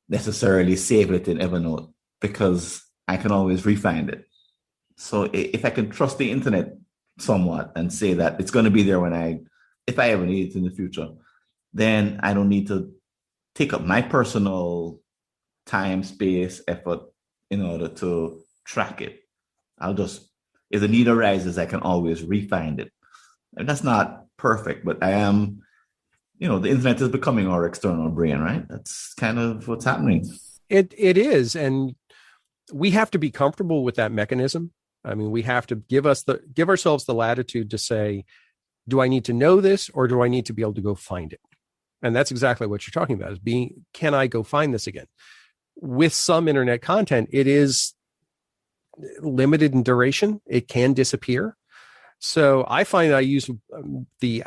necessarily save it in Evernote because I can always re-find it. So if I can trust the internet somewhat and say that it's going to be there if I ever need it in the future, then I don't need to take up my personal time, space, effort in order to track it. If the need arises, I can always re-find it. And that's not perfect, but I am, the internet is becoming our external brain, right? That's kind of what's happening. It is. And we have to be comfortable with that mechanism. I mean, we have to give ourselves the latitude to say, do I need to know this or do I need to be able to go find it? And that's exactly what you're talking about can I go find this again? With some internet content, it is limited in duration. It can disappear. So I find I use the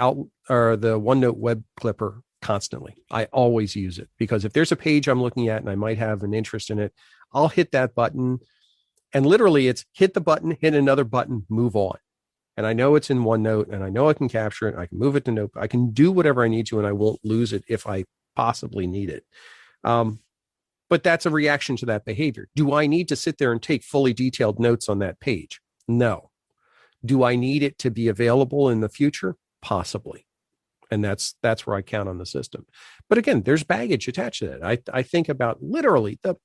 OneNote web clipper constantly. I always use it because if there's a page I'm looking at and I might have an interest in it, I'll hit that button. And literally it's hit the button, hit another button, move on. And I know it's in OneNote and I know I can capture it. I can move it to Note. I can do whatever I need to, and I won't lose it if I possibly need it. But that's a reaction to that behavior. Do I need to sit there and take fully detailed notes on that page? No. Do I need it to be available in the future? Possibly. And that's where I count on the system. But again, there's baggage attached to that. I think about literally the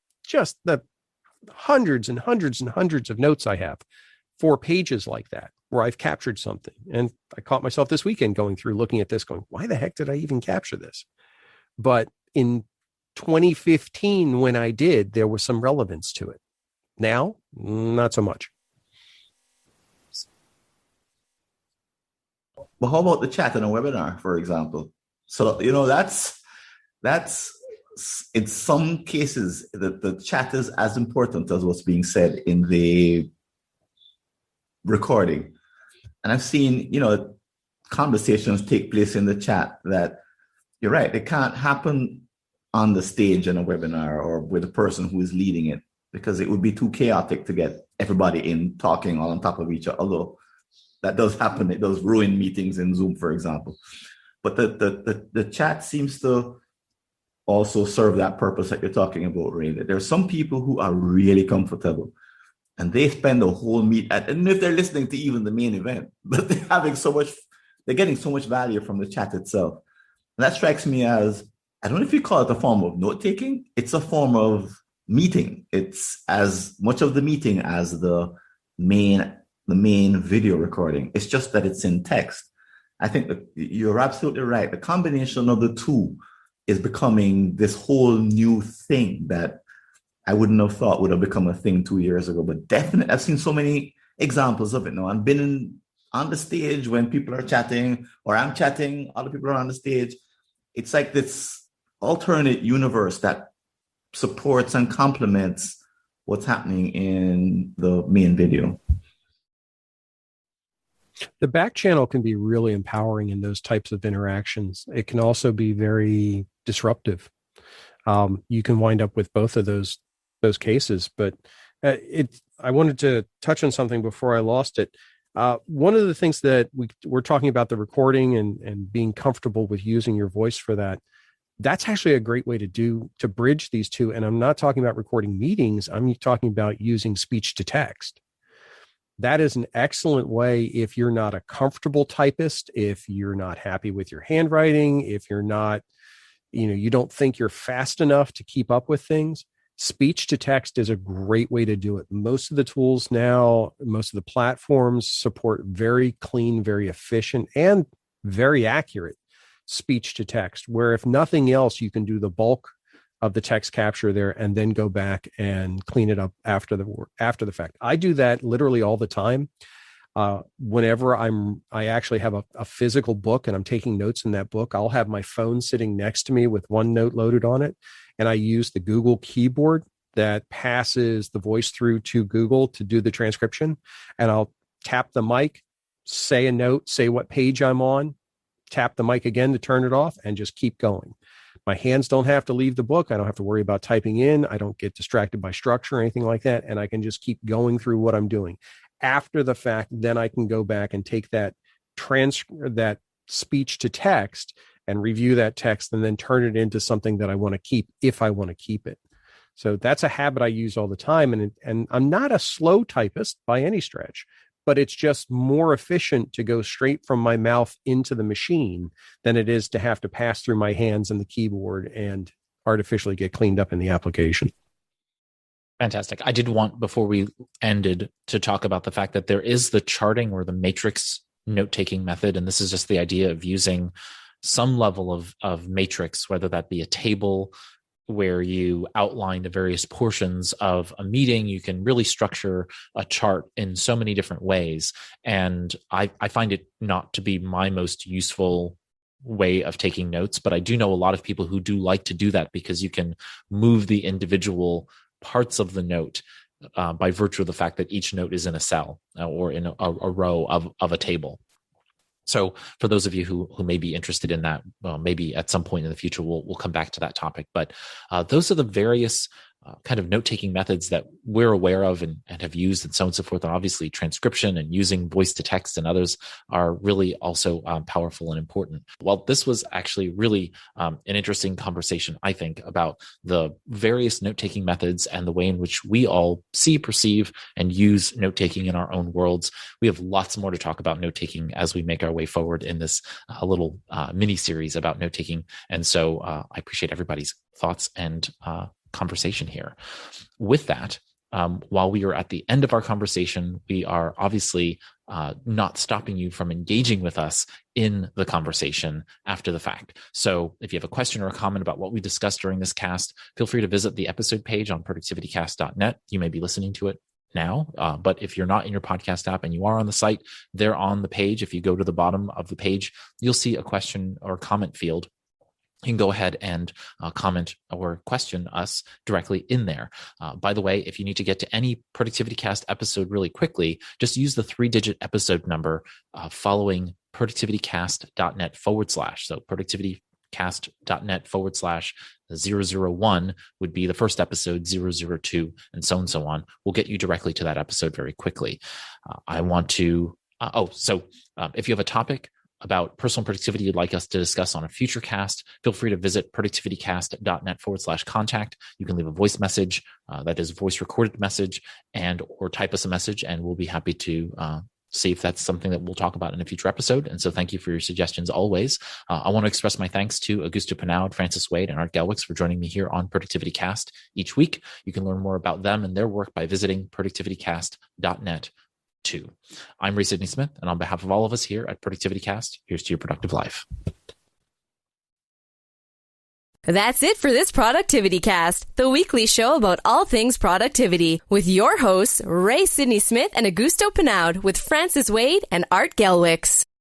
hundreds and hundreds and hundreds of notes I have for pages like that, where I've captured something. And I caught myself this weekend going through, looking at this, going, why the heck did I even capture this? But in 2015, when I did, there was some relevance to it. Now, not so much. Well, how about the chat in a webinar, for example? So, that's in some cases, the chat is as important as what's being said in the recording. And I've seen, conversations take place in the chat that you're right, it can't happen on the stage in a webinar or with the person who is leading it, because it would be too chaotic to get everybody in talking all on top of each other. Although that does happen. It does ruin meetings in Zoom, for example. But the chat seems to also serve that purpose that you're talking about, Ray. There's some people who are really comfortable and they spend the whole meet, and if they're listening to even the main event, but they're getting so much value from the chat itself. And that strikes me as, I don't know if you call it a form of note-taking. It's a form of meeting. It's as much of the meeting as the main video recording. It's just that it's in text. I think that you're absolutely right. The combination of the two is becoming this whole new thing that I wouldn't have thought would have become a thing 2 years ago. But definitely, I've seen so many examples of it now. I've been on the stage when people are chatting, or I'm chatting, other people are on the stage. It's like this alternate universe that supports and complements what's happening in the main video. The back channel can be really empowering in those types of interactions. It can also be very disruptive. You can wind up with both of those cases. But I wanted to touch on something before I lost it. One of the things that we're talking about, the recording and being comfortable with using your voice for that. That's actually a great way to bridge these two. And I'm not talking about recording meetings. I'm talking about using speech to text. That is an excellent way if you're not a comfortable typist, if you're not happy with your handwriting, if you're not, you don't think you're fast enough to keep up with things. Speech to text is a great way to do it. Most of the tools now, most of the platforms support very clean, very efficient, and very accurate speech to text, where if nothing else, you can do the bulk of the text capture there and then go back and clean it up after the fact. I do that literally all the time. Whenever I actually have a physical book and I'm taking notes in that book, I'll have my phone sitting next to me with OneNote loaded on it. and I use the Google keyboard that passes the voice through to Google to do the transcription. And I'll tap the mic, say a note, say what page I'm on, tap the mic again to turn it off, and just keep going. My hands don't have to leave the book. I don't have to worry about typing in. I don't get distracted by structure or anything like that. And I can just keep going through what I'm doing. After the fact, then I can go back and take that that speech to text and review that text and then turn it into something that I want to keep if I want to keep it. So that's a habit I use all the time. And I'm not a slow typist by any stretch, but it's just more efficient to go straight from my mouth into the machine than it is to have to pass through my hands and the keyboard and artificially get cleaned up in the application. Fantastic. I did want, before we ended, to talk about the fact that there is the charting or the matrix note-taking method. And this is just the idea of using some level of matrix, whether that be a table where you outline the various portions of a meeting. You can really structure a chart in so many different ways. And I find it not to be my most useful way of taking notes, but I do know a lot of people who do like to do that because you can move the individual parts of the note by virtue of the fact that each note is in a cell or in a row of a table. So for those of you who may be interested in that, well, maybe at some point in the future, we'll come back to that topic. But those are the various kind of note-taking methods that we're aware of and have used and so on and so forth. And obviously transcription and using voice to text and others are really also powerful and important. Well, this was actually really an interesting conversation, I think, about the various note-taking methods and the way in which we all see, perceive, and use note-taking in our own worlds. We have lots more to talk about note-taking as we make our way forward in this little mini-series about note-taking. And so I appreciate everybody's thoughts and conversation here. With that, while we are at the end of our conversation, we are obviously not stopping you from engaging with us in the conversation after the fact. So if you have a question or a comment about what we discussed during this cast, feel free to visit the episode page on productivitycast.net. You may be listening to it now, but if you're not in your podcast app and you are on the site, there on the page, if you go to the bottom of the page, you'll see a question or comment field. You can go ahead and comment or question us directly in there. By the way, if you need to get to any ProductivityCast episode really quickly, just use the 3-digit episode number following productivitycast.net / So productivitycast.net /001 would be the first episode, 002, and so on. We'll get you directly to that episode very quickly. I want to, if you have a topic about personal productivity you'd like us to discuss on a future cast, feel free to visit productivitycast.net / contact. You can leave a voice message, that is voice recorded message, or type us a message, and we'll be happy to see if that's something that we'll talk about in a future episode. And so thank you for your suggestions always. I want to express my thanks to Augusto Pinaud, Francis Wade, and Art Gelwicks for joining me here on ProductivityCast each week. You can learn more about them and their work by visiting productivitycast.net. I'm Ray Sidney-Smith, and on behalf of all of us here at ProductivityCast, here's to your productive life. That's it for this ProductivityCast, the weekly show about all things productivity, with your hosts, Ray Sidney-Smith and Augusto Pinaud, with Francis Wade and Art Gelwicks.